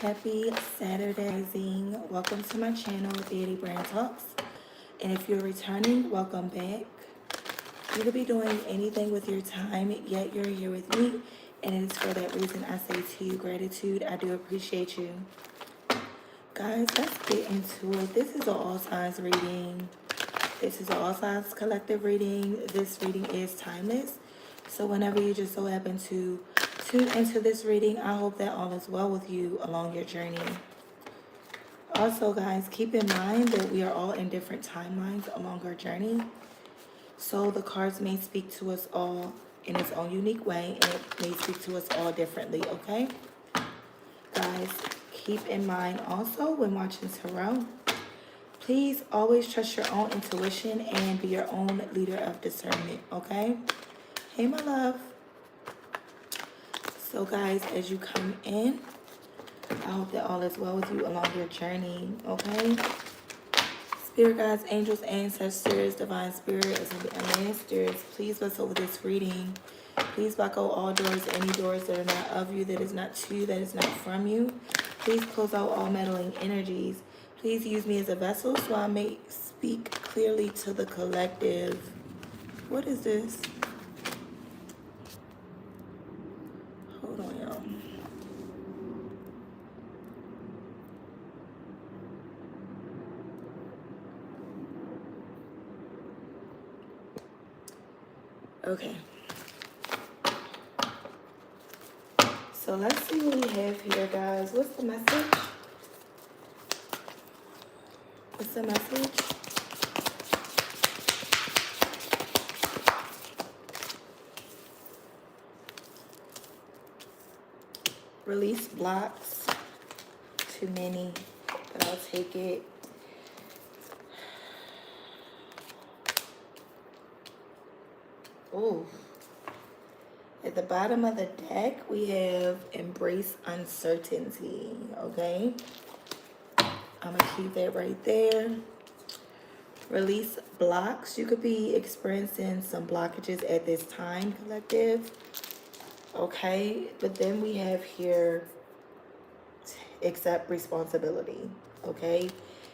Happy Saturday, rising. Welcome to my channel, Deity Brand Talks. And if you're returning, welcome back. You could be doing anything with your time, yet you're here with me. And it is for that reason I say to you, gratitude. I do appreciate you. Guys, let's get into it. This is an all signs reading. This is an all signs collective reading. This reading is timeless. So whenever you just so happen to tune into this reading, I hope that all is well with you along your journey. Also, guys, keep in mind that we are all in different timelines along our journey. So the cards may speak to us all in its own unique way, and it may speak to us all differently, okay? Guys, keep in mind also when watching tarot, please always trust your own intuition and be your own leader of discernment, okay? Hey, my love. So, guys, as you come in, I hope that all is well with you along your journey, okay? Spirit guides, angels, ancestors, divine spirit, and masters, please bless over this reading. Please block out all doors, any doors that are not of you, that is not to you, that is not from you. Please close out all meddling energies. Please use me as a vessel so I may speak clearly to the collective. What is this? Hold on, y'all. Okay. So let's see what we have here, guys. What's the message? What's the message? Release blocks. Too many, but I'll take it. Ooh. At the bottom of the deck, we have embrace uncertainty, okay? I'm gonna keep that right there. Release blocks. You could be experiencing some blockages at this time, collective. Okay, but then we have here accept responsibility, okay?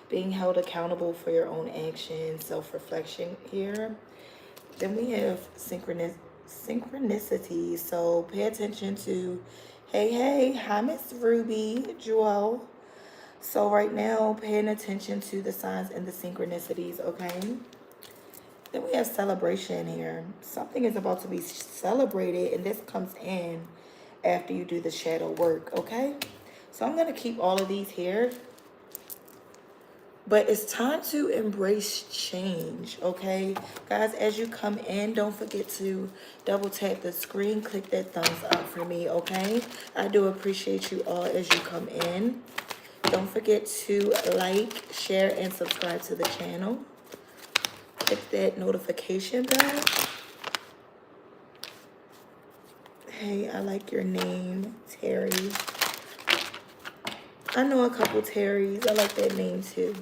Being held accountable for your own actions, self-reflection here. Then we have synchronicity. So pay attention to, hey, hi, Miss Ruby Jewel. So right now, paying attention to the signs and the synchronicities, okay? Then we have celebration here. Something is about to be celebrated, and this comes in after you do the shadow work, okay? So I'm going to keep all of these here. But it's time to embrace change, okay? Guys, as you come in, don't forget to double tap the screen. Click that thumbs up for me, okay? I do appreciate you all as you come in. Don't forget to like, share, and subscribe to the channel. Hit that notification bell. Hey, I like your name, Terry. I know a couple Terrys. I like that name too.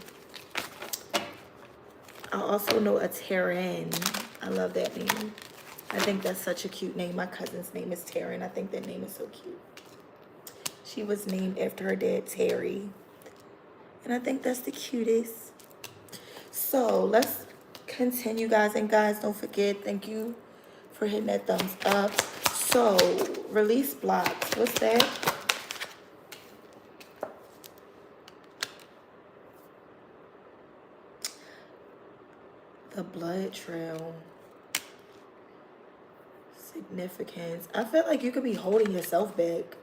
I also know a Taryn. I love that name. I think that's such a cute name. My cousin's name is Taryn. I think that name is so cute. She was named after her dad, Terry. And I think that's the cutest. So let's continue, guys. And guys, don't forget, thank you for hitting that thumbs up. So, release blocks. What's that? The blood trail. Significance. I feel like you could be holding yourself back.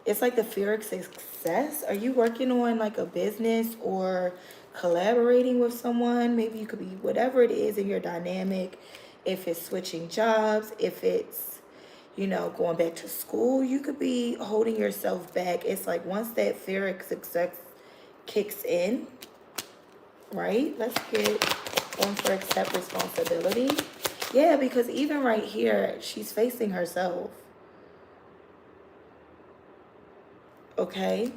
It's like the fear of success. Are you working on like a business or collaborating with someone? Maybe you could be whatever it is in your dynamic. If it's switching jobs, if it's, you know, going back to school, you could be holding yourself back. It's like once that fear of success kicks in, right? Let's get on for accept responsibility. Yeah, because even right here, she's facing herself. Okay?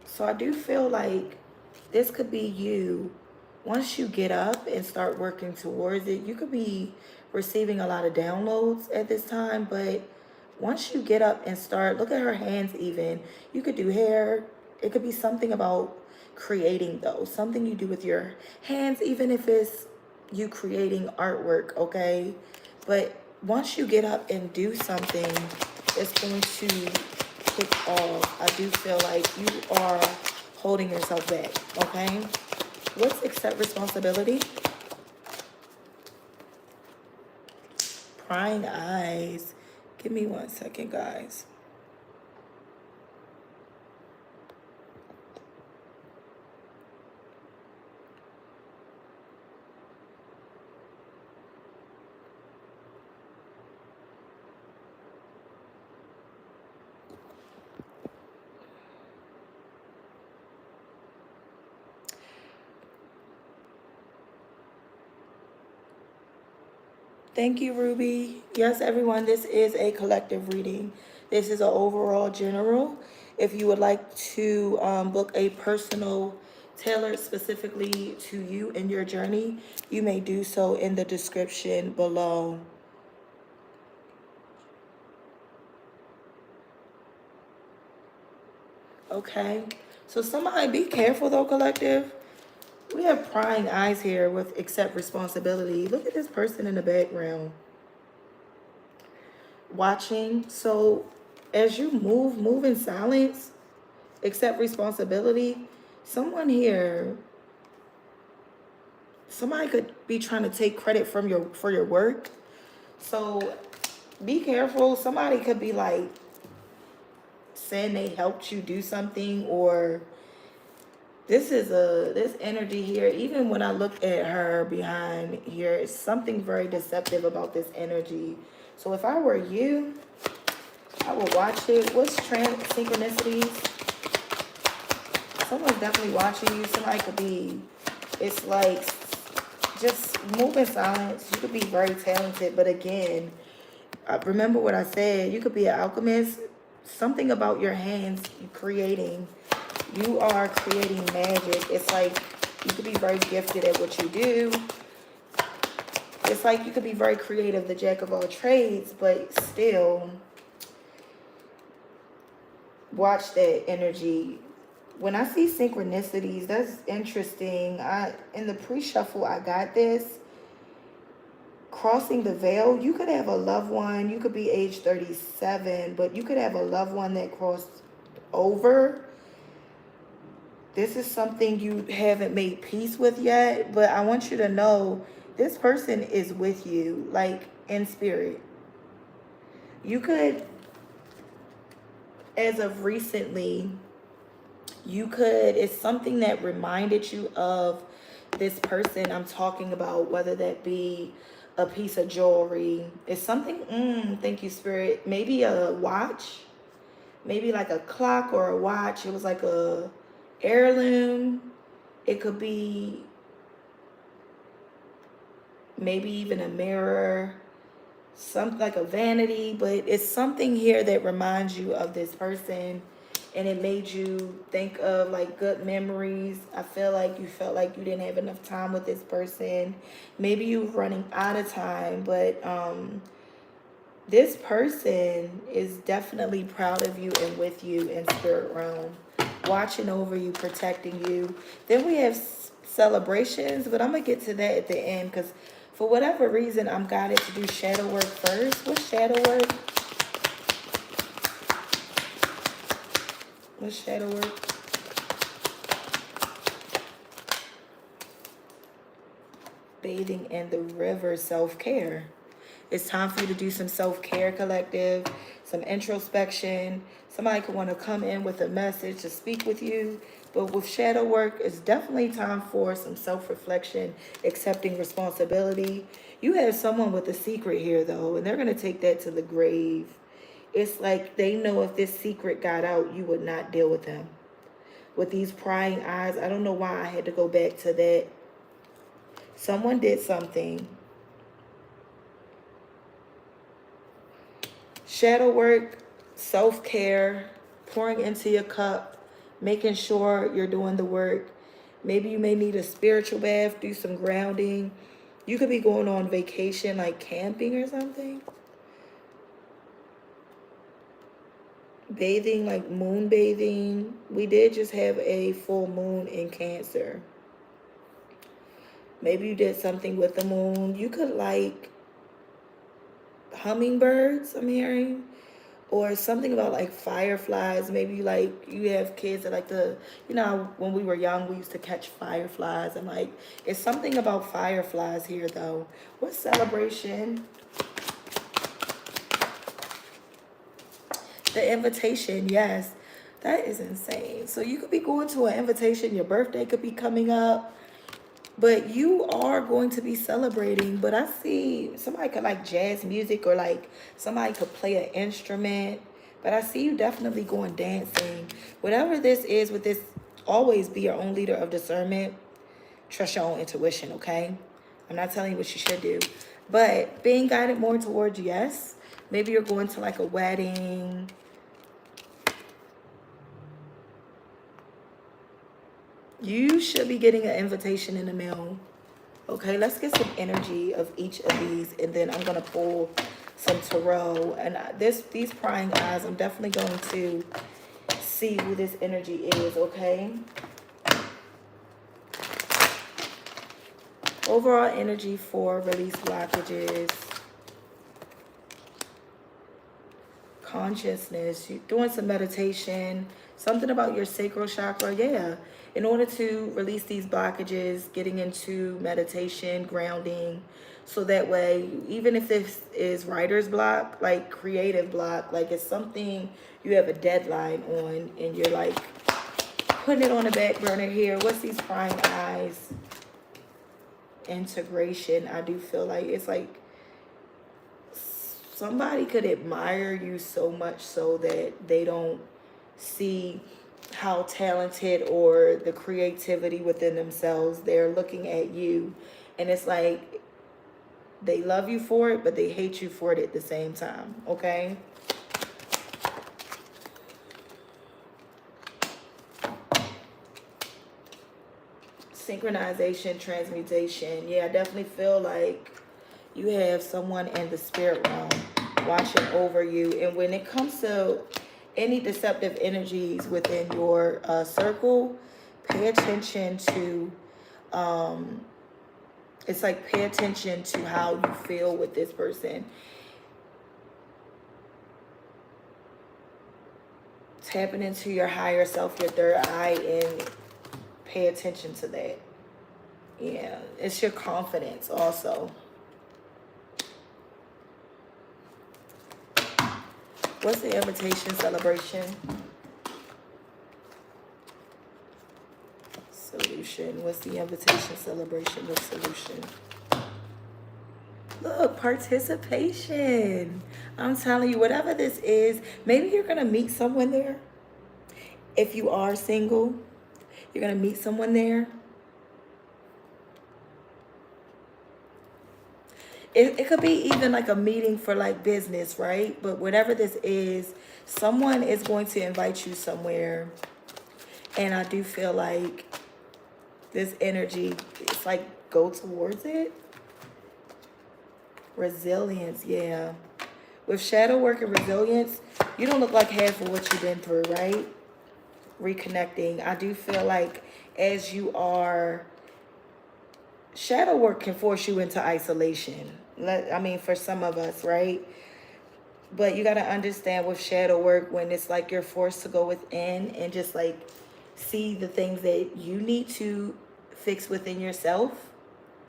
So I do feel like this could be you. Once you get up and start working towards it, you could be receiving a lot of downloads at this time, but Once you get up and start, look at her hands even. You could do hair. It could be something about creating though. Something you do with your hands, even if it's you creating artwork, okay? But once you get up and do something, it's going to kick off. I do feel like you are holding yourself back, okay? Let's accept responsibility. Prying eyes. Give me 1 second, guys. Thank you, Ruby. Yes, everyone, this is a collective reading. This is an overall general. If you would like to book a personal tailored specifically to you and your journey, you may do so in the description below. Okay, so somebody be careful though, collective. We have prying eyes here with accept responsibility. Look at this person in the background. Watching. So as you move in silence, accept responsibility. Someone here, somebody could be trying to take credit from for your work. So be careful. Somebody could be like saying they helped you do something, or this energy here, even when I look at her behind here, it's something very deceptive about this energy. So if I were you, I would watch it. What's synchronicities? Someone's definitely watching you. Somebody could be, it's like, just move in silence. You could be very talented, but again, remember what I said. You could be an alchemist. Something about your hands, you creating. You are creating magic. It's like you could be very gifted at what you do. It's like you could be very creative, the jack of all trades, but still watch that energy. When I see synchronicities, that's interesting. In the pre-shuffle, I got this. Crossing the veil, you could have a loved one. You could be age 37, but you could have a loved one that crossed over. This is something you haven't made peace with yet, but I want you to know this person is with you, like in spirit. You could, as of recently, it's something that reminded you of this person I'm talking about, whether that be a piece of jewelry. It's something, thank you, Spirit. Maybe a watch, maybe like a clock or a watch. It was like a heirloom. It could be maybe even a mirror, something like a vanity, but it's something here that reminds you of this person, and it made you think of like good memories. I feel like you felt like you didn't have enough time with this person. Maybe you were running out of time, but this person is definitely proud of you and with you in spirit realm, watching over you, protecting you. Then we have celebrations, but I'm gonna get to that at the end because for whatever reason I'm guided to do shadow work first. What's shadow work? What's shadow work? Bathing in the river, self-care. It's time for you to do some self-care, collective, some introspection. Somebody could want to come in with a message to speak with you. But with shadow work, it's definitely time for some self-reflection, accepting responsibility. You have someone with a secret here, though, and they're going to take that to the grave. It's like they know if this secret got out, you would not deal with them. With these prying eyes, I don't know why I had to go back to that. Someone did something. Shadow work, self-care, pouring into your cup, making sure you're doing the work. Maybe you may need a spiritual bath, do some grounding. You could be going on vacation, like camping or something. bathing, like moon bathing. We did just have a full moon in Cancer. Maybe you did something with the moon. You could like hummingbirds, I'm hearing, or something about like fireflies. Maybe like you have kids that like to, when we were young, we used to catch fireflies. And like, it's something about fireflies here though. What celebration? The invitation, yes. That is insane. So you could be going to an invitation. Your birthday could be coming up. But you are going to be celebrating. But I see somebody could like jazz music, or like somebody could play an instrument. But I see you definitely going dancing. Whatever this is with this, always be your own leader of discernment. Trust your own intuition, okay? I'm not telling you what you should do. But being guided more towards yes. Maybe you're going to like a wedding. You should be getting an invitation in the mail. Okay, let's get some energy of each of these, and then I'm gonna pull some tarot. And these prying eyes, I'm definitely going to see who this energy is. Okay. Overall energy for release blockages, consciousness. You're doing some meditation, something about your sacral chakra. Yeah. In order to release these blockages, getting into meditation, grounding, so that way, even if this is writer's block, like creative block, like it's something you have a deadline on and you're like putting it on the back burner here. What's these prying eyes? Integration. I do feel like it's like somebody could admire you so much so that they don't see how talented or the creativity within themselves. They're looking at you, and it's like they love you for it, but they hate you for it at the same time. Okay. Synchronization, transmutation. Yeah, I definitely feel like you have someone in the spirit realm watching over you. And when it comes to any deceptive energies within your circle, pay attention to, it's like pay attention to how you feel with this person. Tapping into your higher self, your third eye, and pay attention to that. Yeah, it's your confidence also. What's the invitation, celebration? Solution. What's the invitation, celebration, with solution? Look, participation. I'm telling you, whatever this is, maybe you're going to meet someone there. If you are single, you're going to meet someone there. It could be even like a meeting for like business, right? But whatever this is, someone is going to invite you somewhere. And I do feel like this energy, it's like go towards it. Resilience, yeah. With shadow work and resilience, you don't look like half of what you've been through, right? Reconnecting. I do feel like as you are, shadow work can force you into isolation. I mean, for some of us, right? But you got to understand with shadow work, when it's like you're forced to go within and just like see the things that you need to fix within yourself,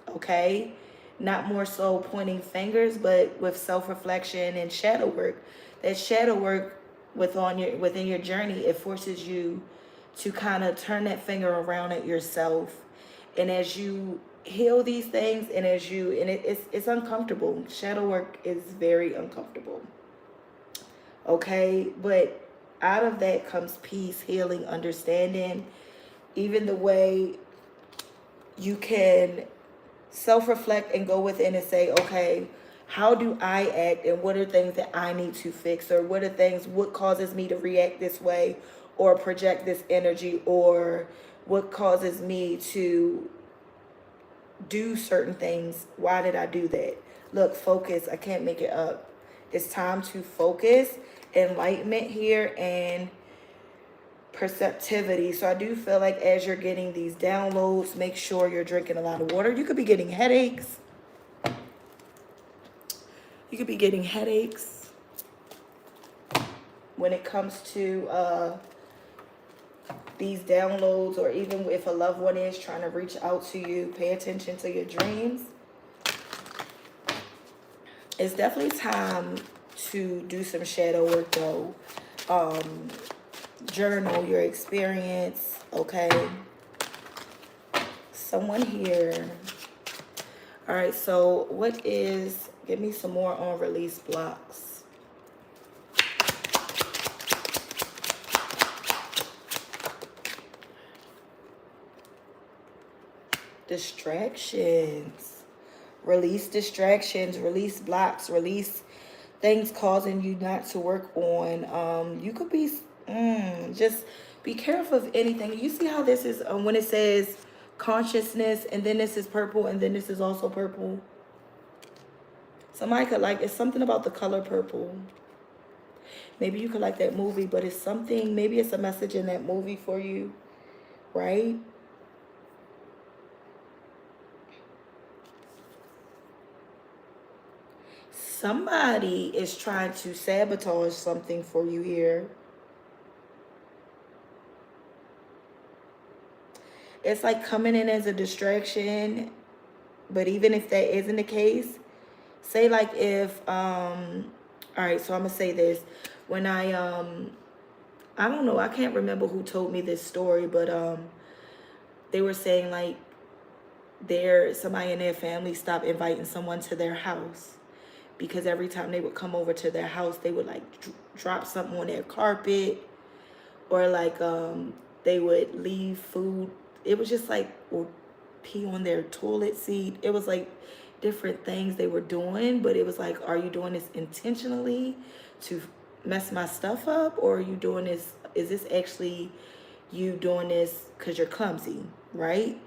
okay? Not more so pointing fingers, but with self-reflection and shadow work. That shadow work within your journey, it forces you to kind of turn that finger around at yourself. And as you heal these things, and it's uncomfortable. Shadow work is very uncomfortable. Okay, but out of that comes peace, healing, understanding. Even the way you can self-reflect and go within and say, okay, how do I act, and what are things that I need to fix, or what causes me to react this way or project this energy, or what causes me to do certain things. Why did I do that? Look, focus. I can't make it up. It's time to focus enlightenment here and perceptivity. So I do feel like as you're getting these downloads, make sure you're drinking a lot of water. You could be getting headaches. You could be getting headaches when it comes to these downloads, or even if a loved one is trying to reach out to you. Pay attention to your dreams. It's definitely time to do some shadow work though. Journal your experience, okay? Someone here. All right, so what is, give me some more on release blocks. Distractions. Release distractions, release blocks, release things causing you not to work on. You could be, just be careful of anything. You see how this is, when it says consciousness, and then this is purple, and then this is also purple. Somebody could like, it's something about the color purple. Maybe you could like that movie, but it's something, maybe it's a message in that movie for you, right? Somebody is trying to sabotage something for you here. It's like coming in as a distraction. But even if that isn't the case, say like if, all right, so I'm gonna say this. When I don't know, I can't remember who told me this story, but they were saying like somebody in their family stopped inviting someone to their house. Because every time they would come over to their house, they would like drop something on their carpet, or like they would leave food. It was just like, or pee on their toilet seat. It was like different things they were doing, but it was like, are you doing this intentionally to mess my stuff up, or are you doing this, is this actually you doing this because you're clumsy, right?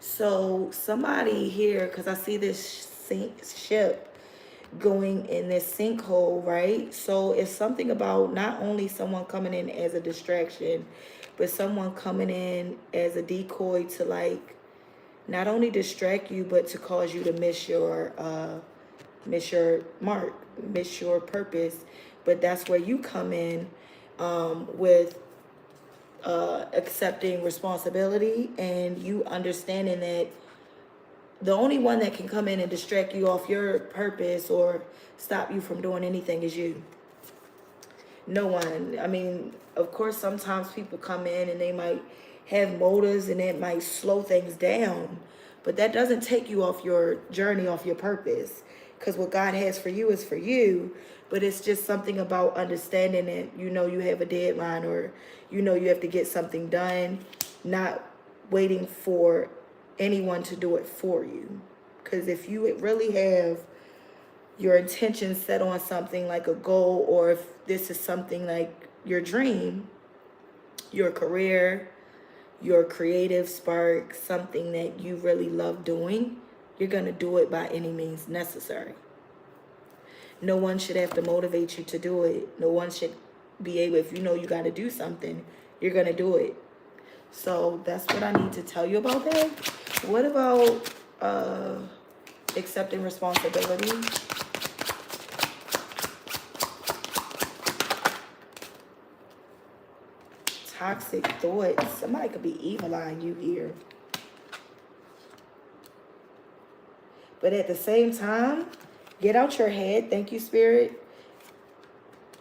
So somebody here, because I see this ship going in this sinkhole, right? So it's something about not only someone coming in as a distraction, but someone coming in as a decoy to like not only distract you, but to cause you to miss your mark, miss your purpose. But that's where you come in with accepting responsibility, and you understanding that the only one that can come in and distract you off your purpose or stop you from doing anything is you. No one. I mean, of course, sometimes people come in and they might have motives and it might slow things down, but that doesn't take you off your journey, off your purpose, because what God has for you is for you. But it's just something about understanding that, you know, you have a deadline, or, you know, you have to get something done, not waiting for anyone to do it for you. Because if you really have your intention set on something like a goal, or if this is something like your dream, your career, your creative spark, something that you really love doing, you're going to do it by any means necessary. No one should have to motivate you to do it. No one should be able, if you know you got to do something, you're going to do it. So that's what I need to tell you about that. What about accepting responsibility? Toxic thoughts. Somebody could be evil-eyeing you here. But at the same time, get out your head. Thank you, Spirit.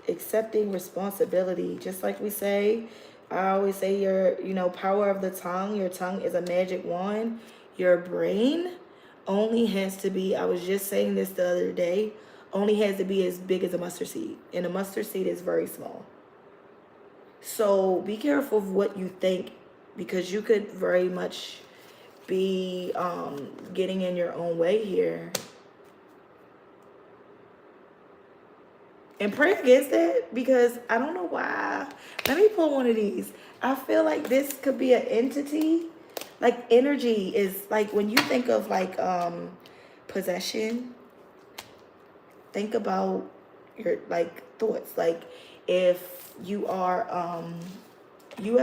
Accepting responsibility. Just like we say, I always say power of the tongue. Your tongue is a magic wand. Your brain only has to be, I was just saying this the other day, only has to be as big as a mustard seed. And a mustard seed is very small. So be careful of what you think, because you could very much be getting in your own way here. And pray against that, because I don't know why. Let me pull one of these. I feel like this could be an entity. Like energy is like, when you think of like possession, think about your like thoughts. Like if you are, you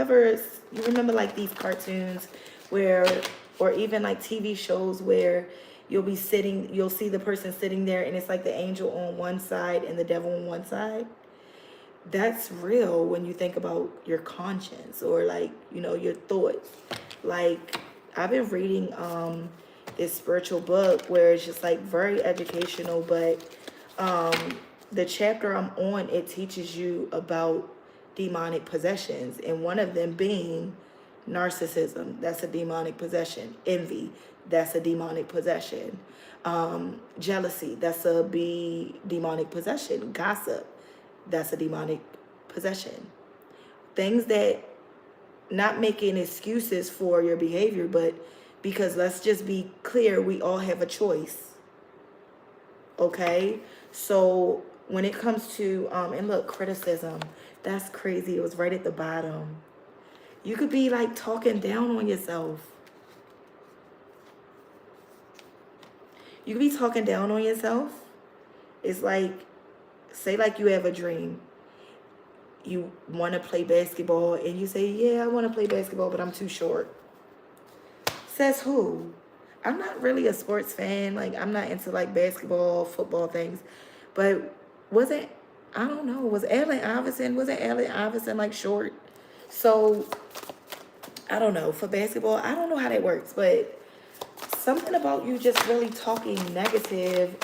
remember like these cartoons where, or even like TV shows where you'll see the person sitting there and it's like the angel on one side and the devil on one side. That's real when you think about your conscience or like, your thoughts. Like, I've been reading this spiritual book where it's just like very educational, but the chapter I'm on, it teaches you about demonic possessions, and one of them being narcissism. That's a demonic possession. Envy, that's a demonic possession. Jealousy, that's a demonic possession. Gossip, that's a demonic possession. Things that, not making excuses for your behavior, but because let's just be clear, we all have a choice. Okay? So when it comes to, and look, criticism, that's crazy. It was right at the bottom. You could be like talking down on yourself. You could be talking down on yourself. It's like, say like you have a dream. You want to play basketball and you say, yeah, I want to play basketball, but I'm too short. Says who? I'm not really a sports fan. Like, I'm not into like basketball, football things. But wasn't Allen Iverson like short? So I don't know. For basketball, I don't know how that works, but something about you just really talking negative,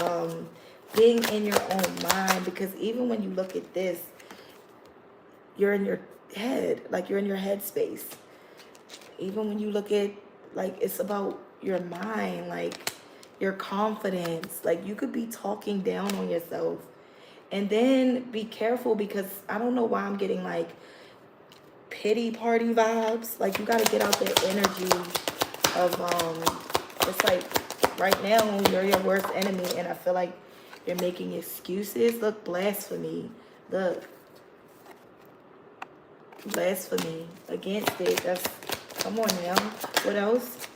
being in your own mind, because even when you look at this, you're in your head, like you're in your head space. Even when you look at, like, it's about your mind, like your confidence. Like, you could be talking down on yourself. And then be careful, because I don't know why I'm getting like pity party vibes. Like, you got to get out that energy of, it's like right now you're your worst enemy, and I feel like you're making excuses. Look, blasphemy. Look, blasphemy against it. That's, come on now. What else?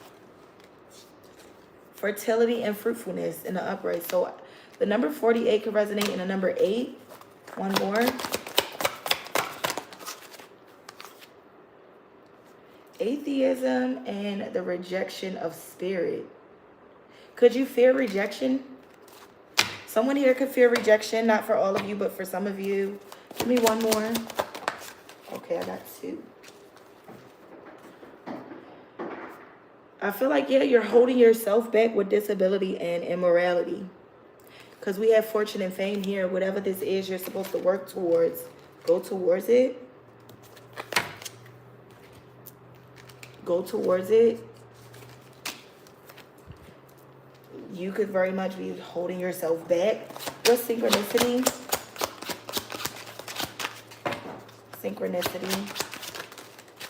Fertility and fruitfulness in the upright. So the number 48 could resonate in the number 8. One more. Atheism and the rejection of spirit. Could you fear rejection? Someone here could fear rejection, not for all of you, but for some of you. Give me one more. Okay, I got 2. I feel like, yeah, you're holding yourself back with disability and immorality. Because we have fortune and fame here. Whatever this is you're supposed to work towards, go towards it. Go towards it. You could very much be holding yourself back. What's synchronicity? Synchronicity.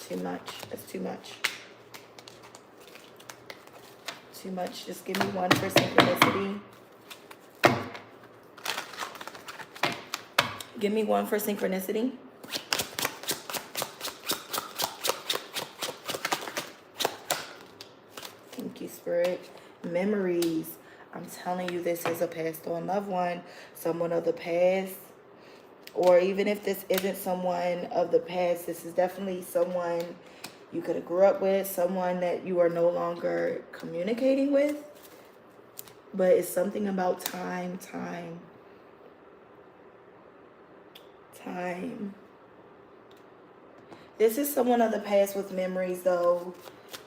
Too much. That's too much. Too much. Just give me one for synchronicity. Give me one for synchronicity. Thank you, Spirit. Memories. I'm telling you, this is a passed on loved one, someone of the past. Or even if this isn't someone of the past, this is definitely someone you could have grew up with, someone that you are no longer communicating with. But it's something about time. This is someone of the past with memories, though.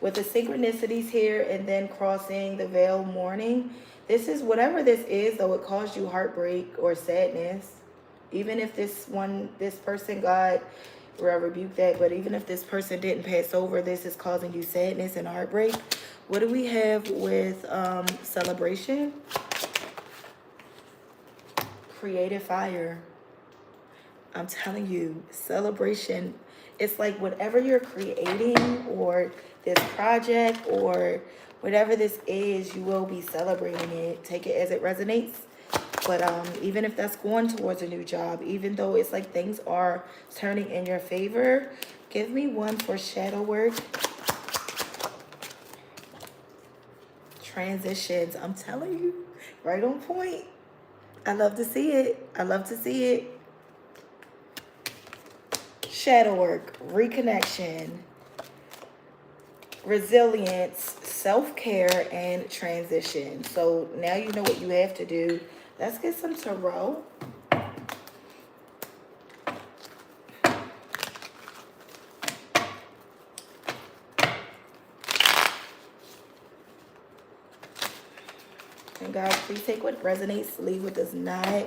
With the synchronicities here and then crossing the veil mourning. This is, whatever this is, though, it caused you heartbreak or sadness. Even if this person, God, where I rebuke that, but even if this person didn't pass over, this is causing you sadness and heartbreak. What do we have with celebration? Creative fire. I'm telling you, celebration. It's like whatever you're creating, or this project, or whatever this is, you will be celebrating it. Take it as it resonates. But even if that's going towards a new job, even though it's like things are turning in your favor, give me one for shadow work. Transitions. I'm telling you, right on point. I love to see it. I love to see it. shadow work, reconnection, resilience, self-care, and transition. So now you know what you have to do. Let's get some tarot. And guys, please take what resonates, leave what does not.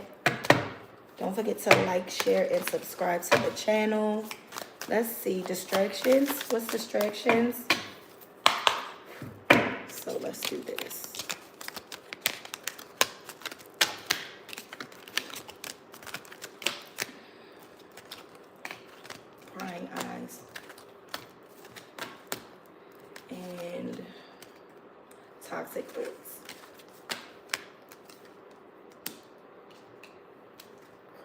Don't forget to like, share, and subscribe to the channel. Let's see, distractions. What's distractions? So let's do this. Prying eyes. And toxic thoughts.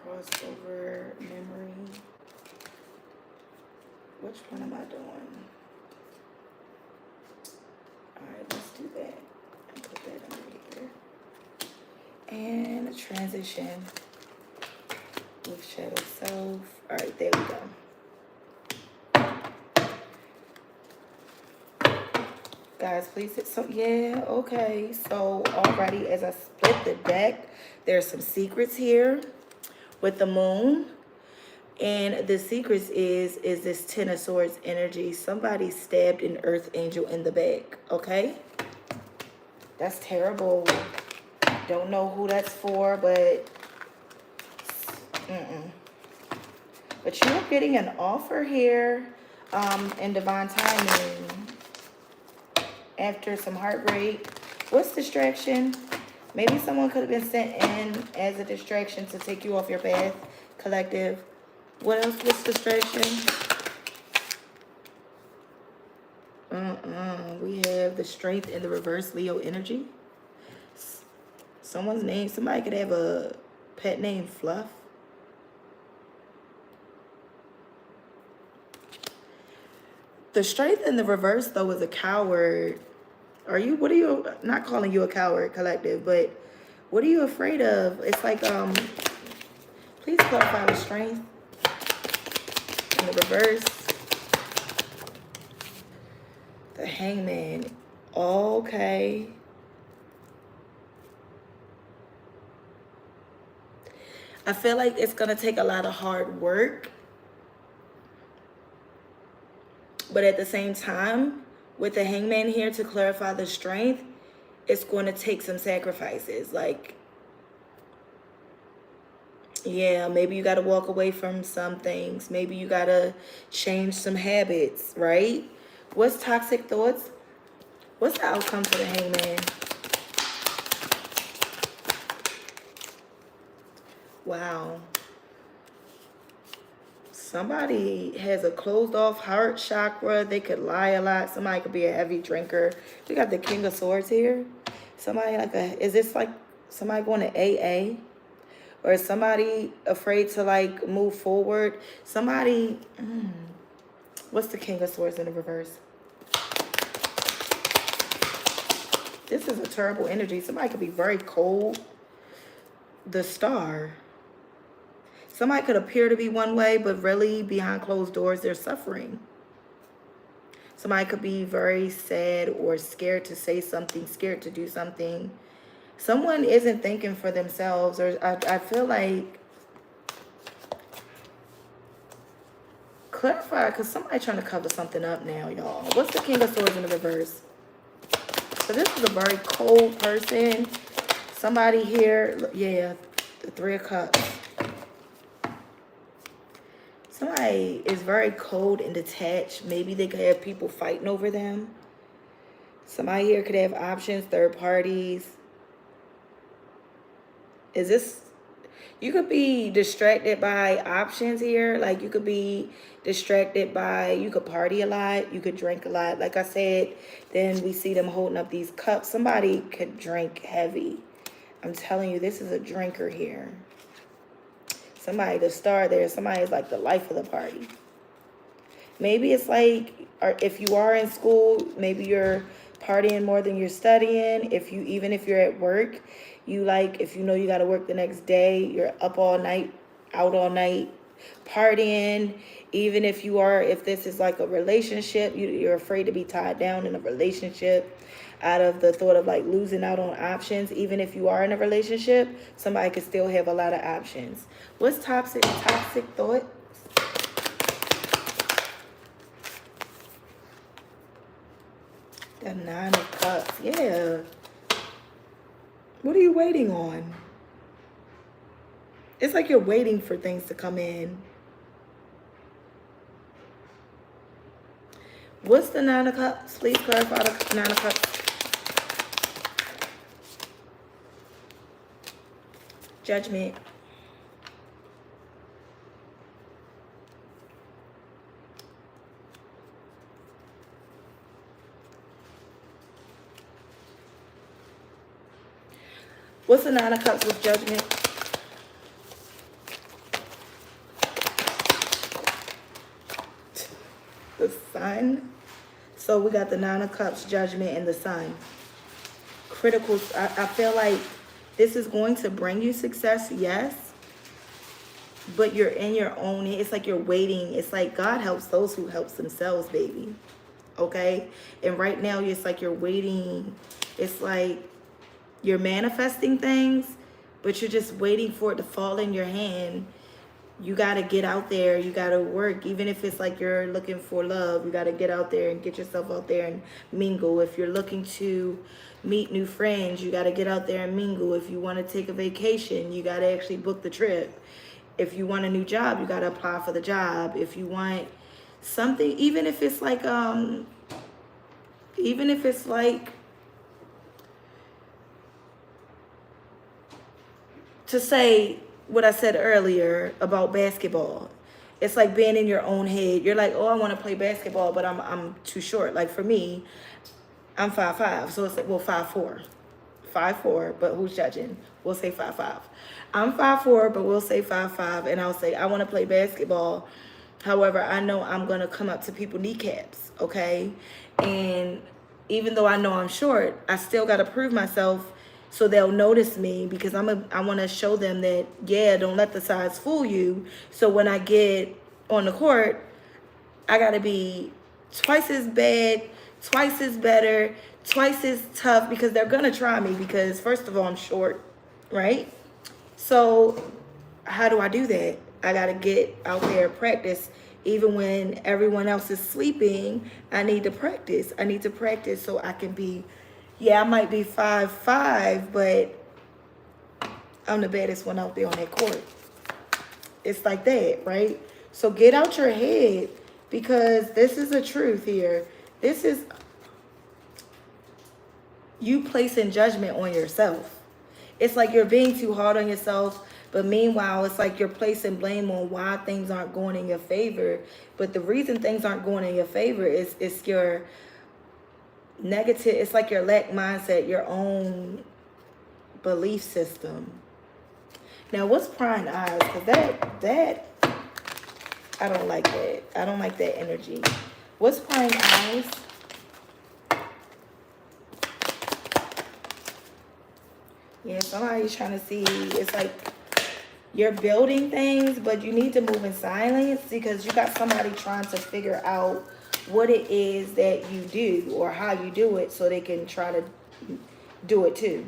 Crossover memory. Which one am I doing? Alright, let's do that. And put that under here. And transition with shadow self. Alright, there we go. Guys, please hit some. Yeah, okay. So already as I split the deck, there's some secrets here with the moon. And the secrets is this Ten of Swords energy. Somebody stabbed an earth angel in the back, okay? That's terrible. Don't know who that's for, but but you're getting an offer here in divine timing after some heartbreak. What's distraction? Maybe someone could have been sent in as a distraction to take you off your path, collective. What else? What's distraction? We have the strength in the reverse, Leo energy. Someone's name. Somebody could have a pet named Fluff. The strength in the reverse, though, is a coward. What are you, not calling you a coward, collective, but what are you afraid of? It's like, please clarify the strength. In the reverse, the Hangman. Okay. I feel like it's going to take a lot of hard work. But at the same time, with the Hangman here to clarify the strength, it's going to take some sacrifices. Like, yeah, maybe you got to walk away from some things. Maybe you got to change some habits, right? What's toxic thoughts? What's the outcome for the Hangman? Wow. Somebody has a closed off heart chakra. They could lie a lot. Somebody could be a heavy drinker. We got the King of Swords here. Somebody is this like somebody going to AA? Or is somebody afraid to like move forward? Somebody, what's the King of Swords in the reverse? This is a terrible energy. Somebody could be very cold. The Star. Somebody could appear to be one way, but really behind closed doors, they're suffering. Somebody could be very sad or scared to say something, scared to do something. Someone isn't thinking for themselves, or I feel like, clarify, because somebody trying to cover something up now, y'all. What's the King of Swords in the reverse? So this is a very cold person. Somebody here, yeah, the Three of Cups. Somebody is very cold and detached. Maybe they could have people fighting over them. Somebody here could have options, third parties. Is this, you could be distracted by options here. Like you could be distracted by, you could party a lot, you could drink a lot. Like I said, then we see them holding up these cups. Somebody could drink heavy. I'm telling you, this is a drinker here. Somebody, the Star there, somebody is like the life of the party. Maybe it's like, or if you are in school, maybe you're partying more than you're studying. Even if you're at work, if you know you got to work the next day, you're up all night, out all night. partying. Even if this is like a relationship, you're afraid to be tied down in a relationship out of the thought of like losing out on options. Even if you are in a relationship, somebody could still have a lot of options. What's toxic thoughts? The 9 of Cups. Yeah. What are you waiting on? It's like you're waiting for things to come in. What's the 9 of Cups? Please clarify the 9 of Cups. Judgment. What's the 9 of Cups with Judgment? The Sun. So we got the 9 of Cups, Judgment, and the Sun. Critical. I feel like this is going to bring you success, yes. But you're in your own. It's like you're waiting. It's like God helps those who helps themselves, baby. Okay? And right now, it's like you're waiting. It's like you're manifesting things, but you're just waiting for it to fall in your hand. You got to get out there. You got to work. Even if it's like you're looking for love, you got to get out there and get yourself out there and mingle. If you're looking to meet new friends, you got to get out there and mingle. If you want to take a vacation, you got to actually book the trip. If you want a new job, you got to apply for the job. If you want something, even if it's like to say what I said earlier about basketball. It's like being in your own head. You're like, oh, I want to play basketball, but I'm too short. Like for me, I'm 5'5", so it's like, well, 5'4". 5'4", but who's judging? We'll say 5'5". I'm 5'4", but we'll say 5'5", and I'll say I want to play basketball. However, I know I'm going to come up to people kneecaps, okay? And even though I know I'm short, I still got to prove myself so they'll notice me, because I want to show them that, yeah, don't let the size fool you. So when I get on the court, I got to be twice as bad, twice as better, twice as tough, because they're going to try me because, first of all, I'm short, right? So how do I do that? I got to get out there and practice. Even when everyone else is sleeping, I need to practice. I need to practice so I can be, yeah, I might be 5'5", but I'm the baddest one out there on that court. It's like that, right? So get out your head, because this is the truth here. This is you placing judgment on yourself. It's like you're being too hard on yourself, but meanwhile, it's like you're placing blame on why things aren't going in your favor. But the reason things aren't going in your favor is your negative. It's like your lack mindset, your own belief system. Now, what's prying eyes? Because that I don't like that. I don't like that energy. What's prying eyes? Yeah, somebody's trying to see. It's like you're building things, but you need to move in silence, because you got somebody trying to figure out what it is that you do or how you do it, so they can try to do it too.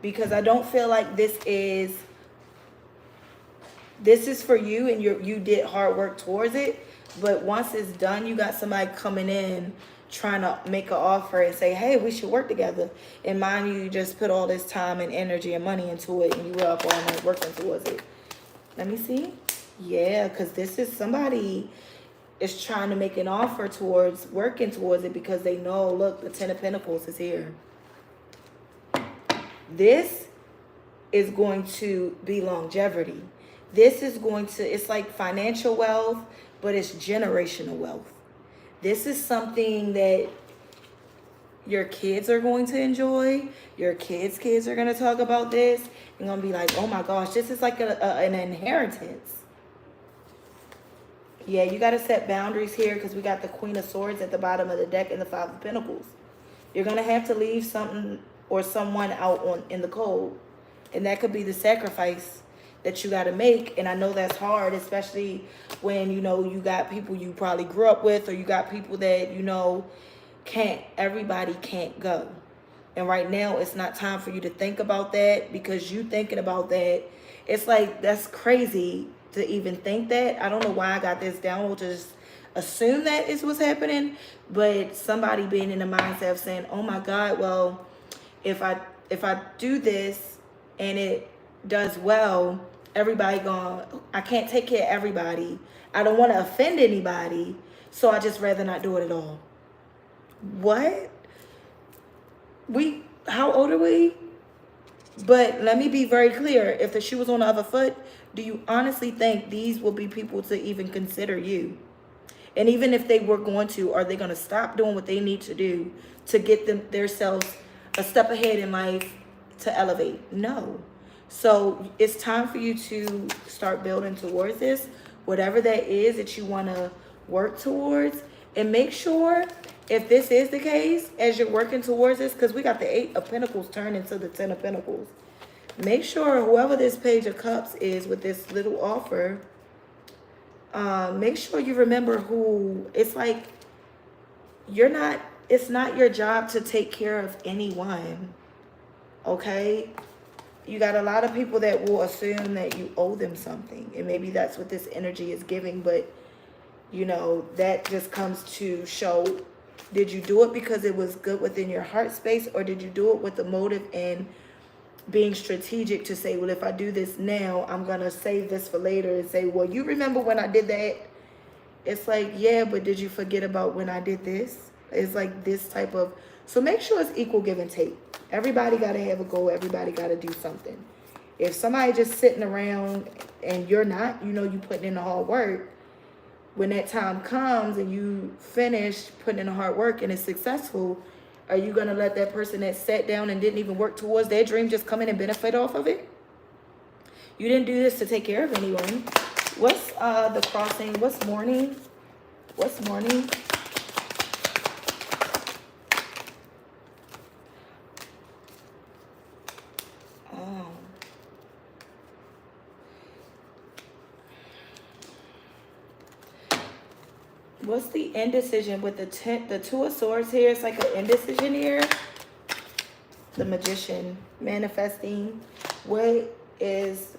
Because I don't feel like this is for you, and you did hard work towards it. But once it's done, you got somebody coming in trying to make an offer and say, hey, we should work together. And mind you, you just put all this time and energy and money into it, and you were up all night working towards it. Let me see. Yeah, because this is somebody is trying to make an offer towards working towards it, because they know, look, the 10 of Pentacles is here. This is going to be longevity. This is going to, it's like financial wealth, but it's generational wealth. This is something that your kids are going to enjoy. Your kids' kids are going to talk about this. You're going to be like, oh my gosh, this is like an inheritance. Yeah, you got to set boundaries here, because we got the Queen of Swords at the bottom of the deck and the Five of Pentacles. You're going to have to leave something or someone out in the cold. And that could be the sacrifice that you got to make. And I know that's hard, especially when, you know, you got people you probably grew up with, or you got people that, you know, everybody can't go. And right now, it's not time for you to think about that, because you thinking about that, it's like, that's crazy to even think that. I don't know why I got this down. We'll just assume that is what's happening. But somebody being in the mindset of saying, oh my God, well, if I do this and it does well, everybody I can't take care of everybody. I don't want to offend anybody. So I just rather not do it at all. What? How old are we? But let me be very clear. If the shoe was on the other foot, do you honestly think these will be people to even consider you? And even if they were going to, are they going to stop doing what they need to do to get themselves a step ahead in life to elevate? No. So it's time for you to start building towards this, whatever that is that you want to work towards. And make sure, if this is the case, as you're working towards this, because we got the 8 of Pentacles turned into the 10 of Pentacles. Make sure whoever this Page of Cups is with this little offer, make sure you remember who. It's like, it's not your job to take care of anyone. Okay? You got a lot of people that will assume that you owe them something. And maybe that's what this energy is giving. But, you know, that just comes to show, did you do it because it was good within your heart space? Or did you do it with the motive and being strategic to say, well, if I do this now, I'm going to save this for later, and say, well, you remember when I did that? It's like, yeah, but did you forget about when I did this? It's like this type of, so make sure it's equal give and take. Everybody got to have a goal. Everybody got to do something. If somebody just sitting around and you're not, you know, you putting in the hard work, when that time comes and you finish putting in the hard work and it's successful, are you going to let that person that sat down and didn't even work towards their dream just come in and benefit off of it? You didn't do this to take care of anyone. What's the crossing? What's morning? What's morning? Oh. What's the indecision with the 2 of Swords here? It's like an indecision here. The Magician manifesting. What is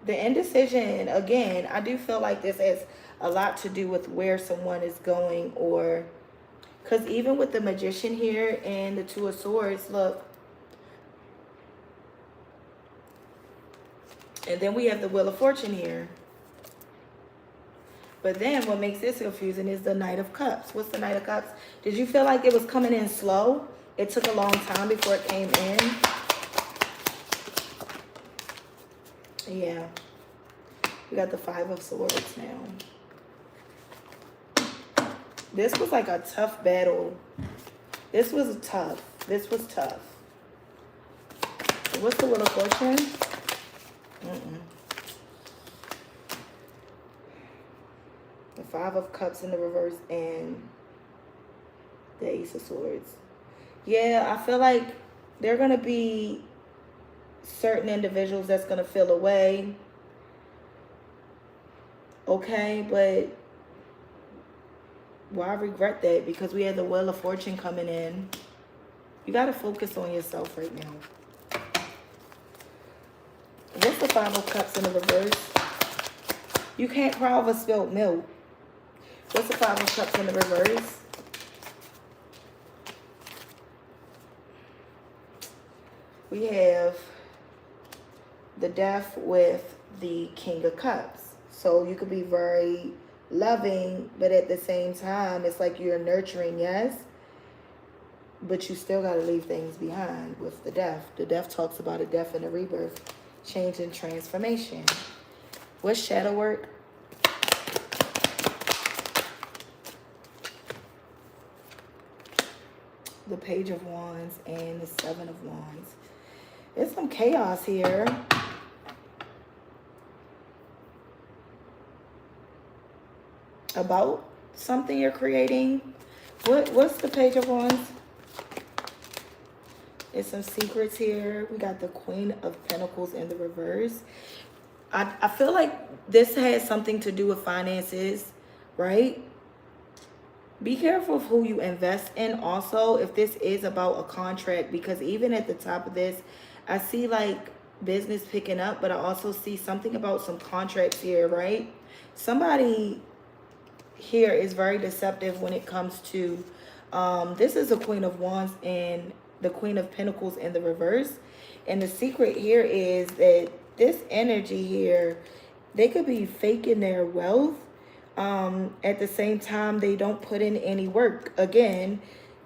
the indecision? Again, I do feel like this has a lot to do with where someone is going, or because even with the Magician here and the 2 of Swords, look. And then we have the Wheel of Fortune here. But then what makes this confusing is the Knight of Cups. What's the Knight of Cups? Did you feel like it was coming in slow? It took a long time before it came in. Yeah. We got the 5 of Swords now. This was like a tough battle. This was tough. This was tough. What's the Wheel of Fortune? The 5 of Cups in the reverse and the Ace of Swords. Yeah, I feel like there are going to be certain individuals that's going to feel away. Okay, but why regret that? Because we had the Wheel of Fortune coming in. You got to focus on yourself right now. What's the 5 of Cups in the reverse? You can't cry over spilled milk. What's the 5 of Cups in the reverse? We have the Death with the King of Cups. So you could be very loving, but at the same time, it's like you're nurturing, yes? But you still got to leave things behind with the Death. The Death talks about a death and a rebirth, change and transformation. What's shadow work? The Page of Wands and the 7 of Wands. There's some chaos here. About something you're creating. What's the Page of Wands? There's some secrets here. We got the Queen of Pentacles in the reverse. I feel like this has something to do with finances, right? Be careful of who you invest in also if this is about a contract, because even at the top of this, I see like business picking up, but I also see something about some contracts here, right? Somebody here is very deceptive when it comes to this is a Queen of Wands and the Queen of Pentacles in the reverse. And the secret here is that this energy here, they could be faking their wealth. At the same time, they don't put in any work. Again,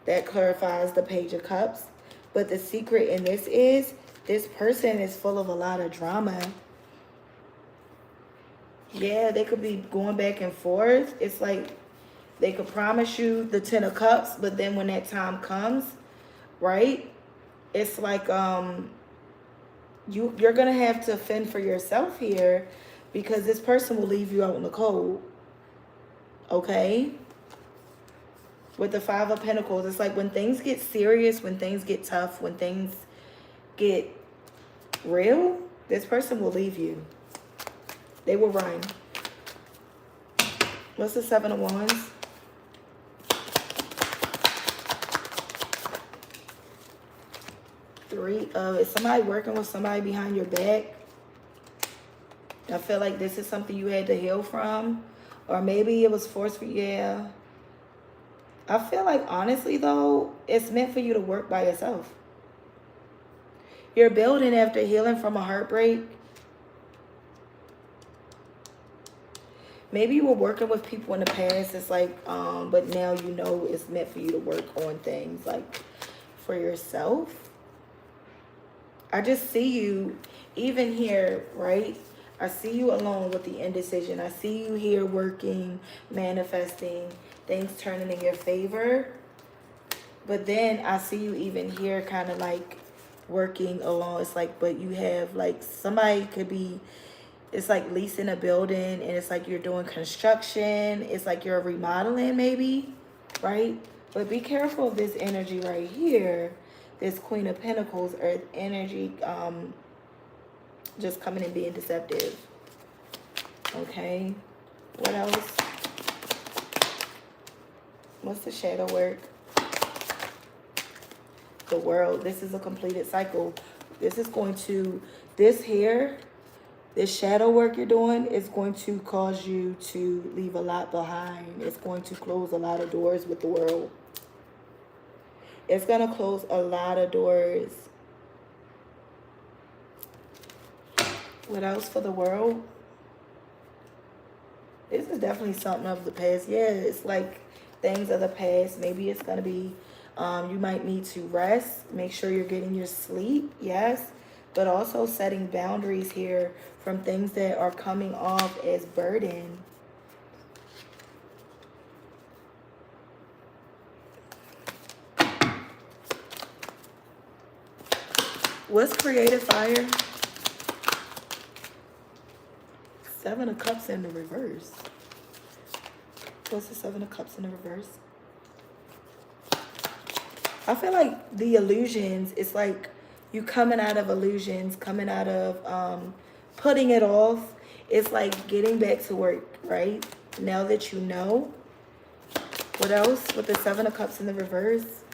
that clarifies the Page of Cups. But the secret in this is this person is full of a lot of drama. Yeah, they could be going back and forth. It's like they could promise you the 10 of Cups, but then when that time comes, right? It's like you're gonna have to fend for yourself here, because this person will leave you out in the cold. Okay? With the Five of Pentacles, it's like when things get serious, when things get tough, when things get real, this person will leave you. They will run. What's the Seven of Wands? Is somebody working with somebody behind your back? I feel like this is something you had to heal from. Or maybe it was forced for you. Yeah. I feel like, honestly, though, it's meant for you to work by yourself. You're building after healing from a heartbreak. Maybe you were working with people in the past. It's like, but now you know it's meant for you to work on things, like, for yourself. I just see you, even here, right? I see you alone with the indecision. I see you here working, manifesting, things turning in your favor. But then I see you even here kind of like working alone. It's like, but you have like, somebody could be, it's like leasing a building, and it's like you're doing construction. It's like you're remodeling maybe, right? But be careful of this energy right here. This Queen of Pentacles, Earth energy, just coming and being deceptive. Okay. What else? What's the shadow work? The World. This is a completed cycle. This is going to, this here, this shadow work you're doing is going to cause you to leave a lot behind. It's going to close a lot of doors with the World. It's going to close a lot of doors. What else for the World? This is definitely something of the past. Yeah, it's like things of the past. Maybe it's going to be, you might need to rest. Make sure you're getting your sleep. Yes. But also setting boundaries here from things that are coming off as burden. What's creative fire? Seven of Cups in the reverse. What's the Seven of Cups in the reverse? I feel like the illusions, it's like you coming out of illusions, coming out of putting it off. It's like getting back to work, right? Now that you know. What else with the Seven of Cups in the reverse?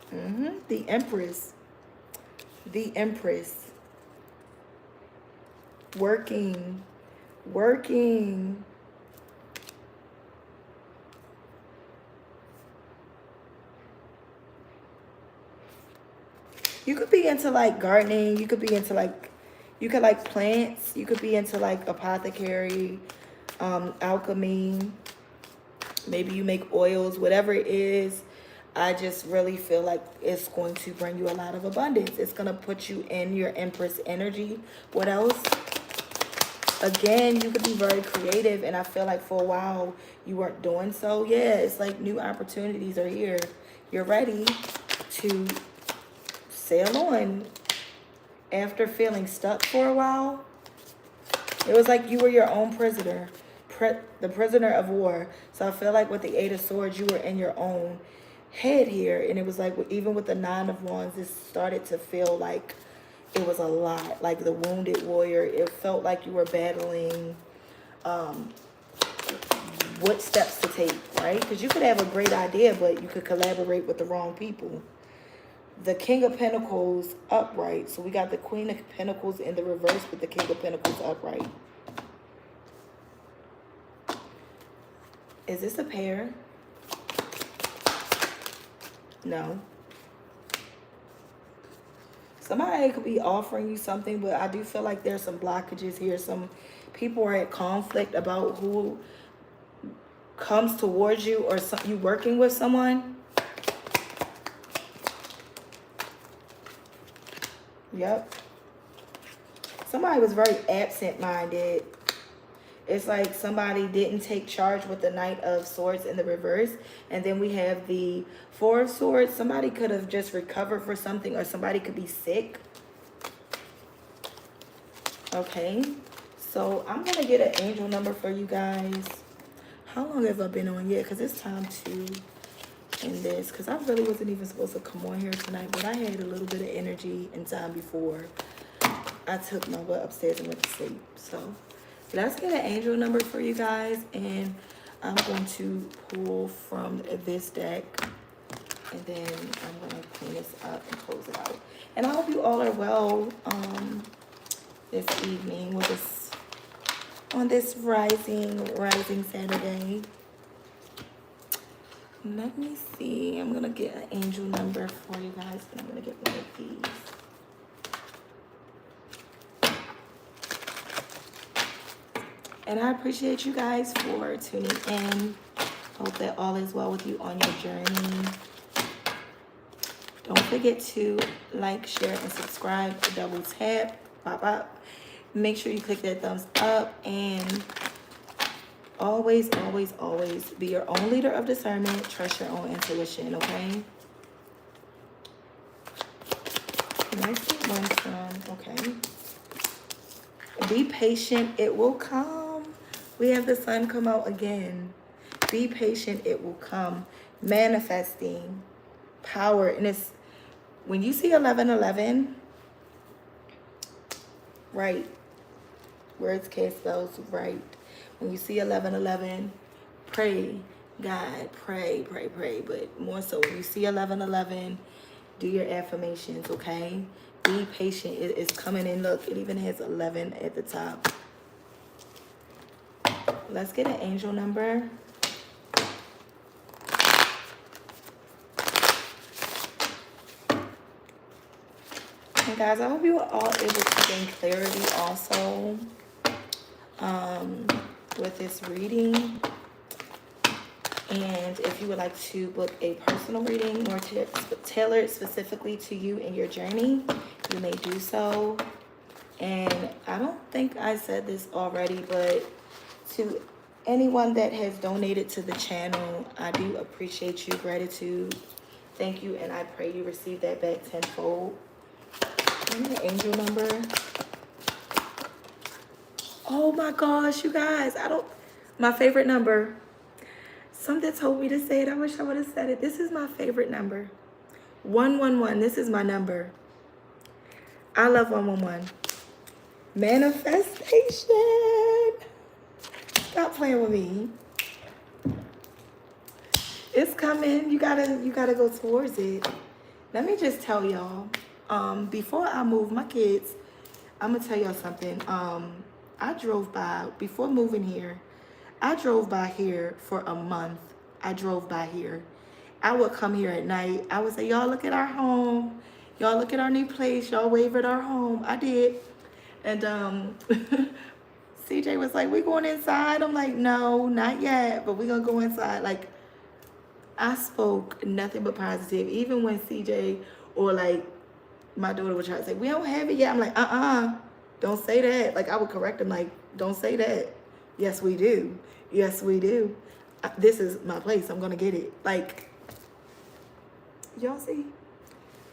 The Empress. The Empress. Working. You could be into like gardening. You could be into like, you could like plants. You could be into like apothecary, alchemy. Maybe you make oils, whatever it is. I just really feel like it's going to bring you a lot of abundance. It's going to put you in your Empress energy. What else? Again, you could be very creative, and I feel like for a while you weren't doing so. Yeah, it's like new opportunities are here. You're ready to sail on after feeling stuck for a while. It was like you were your own prisoner, the prisoner of war. So I feel like with the Eight of Swords, you were in your own head here. And it was like, even with the Nine of Wands, it started to feel like it was a lot. Like the wounded warrior, it felt like you were battling what steps to take, right? Because you could have a great idea, but you could collaborate with the wrong people. The King of Pentacles upright. So we got the Queen of Pentacles in the reverse with the King of Pentacles upright. Is this a pair? No. Somebody could be offering you something, but I do feel like there's some blockages here. Some people are at conflict about who comes towards you, or you working with someone. Yep. Somebody was very absent-minded. It's like somebody didn't take charge with the Knight of Swords in the reverse. And then we have the Four of Swords. Somebody could have just recovered for something, or somebody could be sick. Okay. So I'm going to get an angel number for you guys. How long have I been on yet? Because it's time to end this. Because I really wasn't even supposed to come on here tonight. But I had a little bit of energy and time before I took my butt upstairs and went to sleep. So let's get an angel number for you guys. And I'm going to pull from this deck. And then I'm going to clean this up and close it out. And I hope you all are well this evening with this. On this rising Saturday. Let me see. I'm going to get an angel number for you guys. And I'm going to get one of these. And I appreciate you guys for tuning in. Hope that all is well with you on your journey. Don't forget to like, share, and subscribe. Double tap. Pop up. Make sure you click that thumbs up, and always, always, always be your own leader of discernment. Trust your own intuition, okay? Let's get one from, okay. Be patient, it will come. We have the sun come out again. Be patient, it will come. Manifesting power. And it's, when you see 1111, right? Words, cast spells, right? When you see 1111, pray, God, pray, pray, pray. But more so, when you see 1111, do your affirmations, okay? Be patient. It is coming in. Look, it even has 11 at the top. Let's get an angel number. And guys, I hope you are all able to gain clarity also with this reading. And if you would like to book a personal reading more tailored specifically to you and your journey, you may do so. And I don't think I said this already, but to anyone that has donated to the channel, I do appreciate you. Gratitude. Thank you. And I pray you receive that back tenfold. And the angel number. Oh my gosh, you guys. My favorite number. Something told me to say it. I wish I would have said it. This is my favorite number. 111. This is my number. I love 111. Manifestation. Stop playing with me. It's coming. You gotta go towards it. Let me just tell y'all. Before I move my kids, I'm gonna tell y'all something. I drove by before moving here. I drove by here for a month. I drove by here. I would come here at night. I would say, y'all look at our home. Y'all look at our new place. Y'all wave at our home. I did. And CJ was like, we going inside? I'm like, no, not yet, but we're going to go inside. Like, I spoke nothing but positive. Even when CJ or like my daughter would try to say, we don't have it yet. I'm like, don't say that. Like, I would correct him, like, don't say that. Yes, we do. Yes, we do. This is my place. I'm going to get it. Like, y'all see?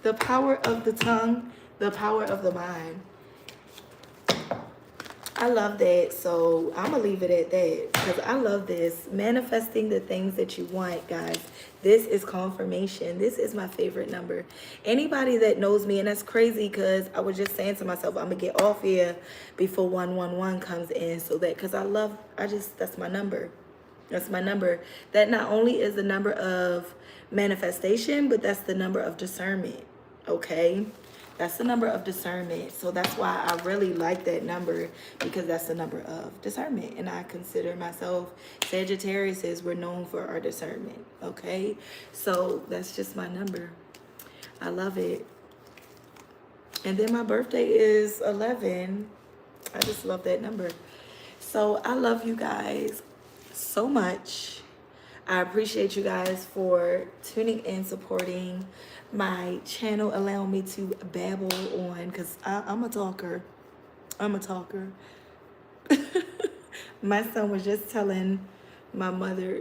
The power of the tongue, the power of the mind. I love that. So I'm gonna leave it at that because I love this. Manifesting the things that you want, guys. This is confirmation. This is my favorite number. Anybody that knows me, and that's crazy because I was just saying to myself, I'm gonna get off here before 111 comes in. So that because that's my number. That's my number. That not only is the number of manifestation, but that's the number of discernment. Okay? That's the number of discernment. So that's why I really like that number, because that's the number of discernment. And I consider myself Sagittarius, we're known for our discernment. Okay? So that's just my number. I love it. And then my birthday is 11. I just love that number. So I love you guys so much. I appreciate you guys for tuning in, supporting my channel, allowing me to babble on, because I'm a talker. I'm a talker. My son was just telling my mother,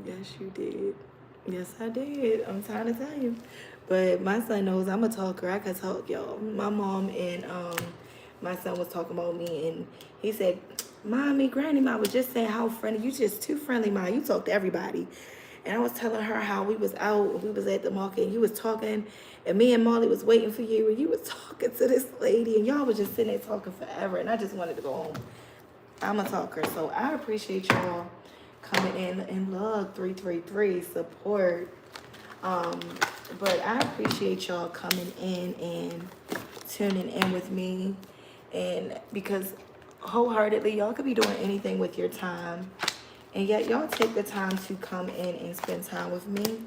yes, you did. Yes, I did. I'm trying to tell you. But my son knows I'm a talker. I can talk, y'all. My mom and my son was talking about me, and he said, Mommy, Granny Ma was just saying how friendly. You just too friendly, Ma. You talk to everybody. And I was telling her how we was out, we was at the market, and you was talking, and me and Molly was waiting for you, and you was talking to this lady, and y'all was just sitting there talking forever, and I just wanted to go home. I'm a talker, so I appreciate y'all coming in, and look, 333 support. But I appreciate y'all coming in and tuning in with me, and because wholeheartedly, y'all could be doing anything with your time, and yet y'all take the time to come in and spend time with me.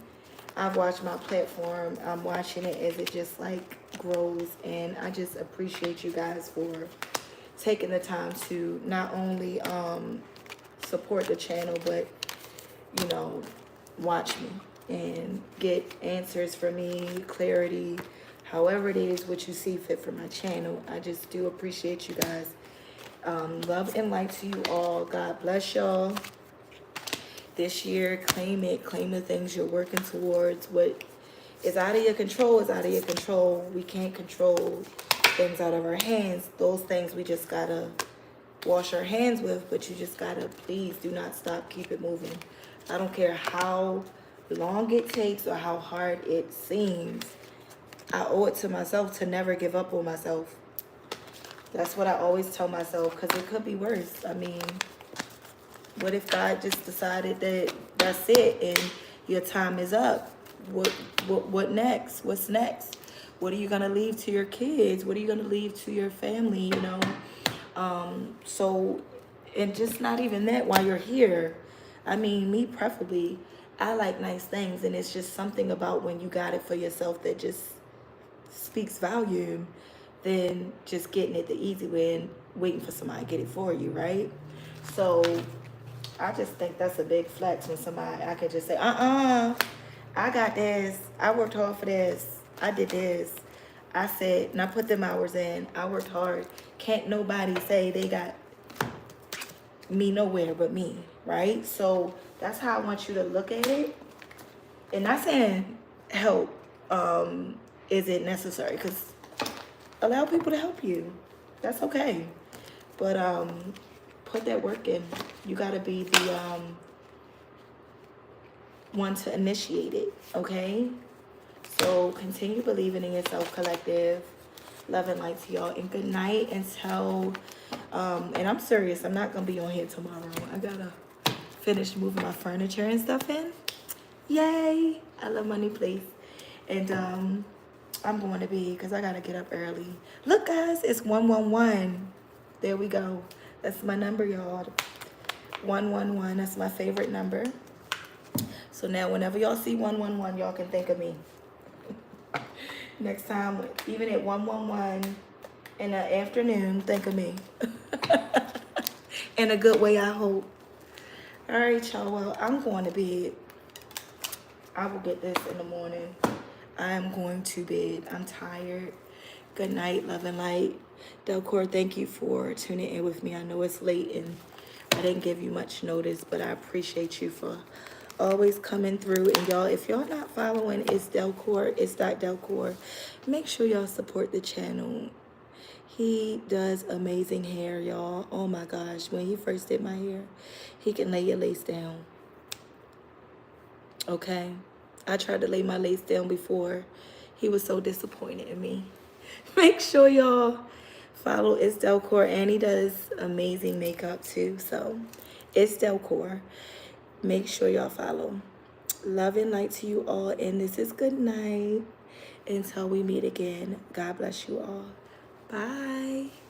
I've watched my platform. I'm watching it as it just like grows, and I just appreciate you guys for taking the time to not only support the channel, but you know, watch me and get answers for me, clarity, however it is what you see fit for my channel. I just do appreciate you guys. Love and light to you all. God bless y'all. This year, claim it. Claim the things you're working towards. What is out of your control is out of your control. We can't control things out of our hands. Those things we just gotta wash our hands with, but you just gotta, please do not stop. Keep it moving. I don't care how long it takes or how hard it seems. I owe it to myself to never give up on myself. That's what I always tell myself, because it could be worse. I mean, what if God just decided that that's it and your time is up? What next? What's next? What are you gonna leave to your kids? What are you gonna leave to your family? You know, so, and just not even that while you're here. I mean, me preferably, I like nice things, and it's just something about when you got it for yourself that just speaks volume than just getting it the easy way and waiting for somebody to get it for you, right? So I just think that's a big flex when somebody, I could just say, I got this. I worked hard for this. I did this. I said, and I put them hours in. I worked hard. Can't nobody say they got me nowhere but me, right? So that's how I want you to look at it. And not saying help isn't necessary, because allow people to help you. That's okay. But put that work in. You gotta be the one to initiate it, okay? So continue believing in yourself, collective. Love and light to y'all, and good night until and I'm serious, I'm not gonna be on here tomorrow. I gotta finish moving my furniture and stuff in. Yay! I love my new place. And I'm going to be, because I gotta get up early. Look guys, it's 111. There we go. That's my number, y'all. 111. That's my favorite number. So now whenever y'all see 111, y'all can think of me. Next time, even at 111 in the afternoon, think of me. In a good way, I hope. All right, y'all. Well, I'm going to bed. I will get this in the morning. I am going to bed. I'm tired. Good night, love and light. Delcourt, thank you for tuning in with me. I know it's late and I didn't give you much notice, but I appreciate you for always coming through. And y'all, if y'all not following, it's Delcourt. It's Delcourt. Make sure y'all support the channel. He does amazing hair, y'all. Oh my gosh. When he first did my hair, he can lay your lace down. Okay? I tried to lay my lace down before. He was so disappointed in me. Make sure y'all follow It's Delcore, and he does amazing makeup too. So It's Delcore. Make sure y'all follow. Love and light to you all, and this is good night. Until we meet again, God bless you all. Bye.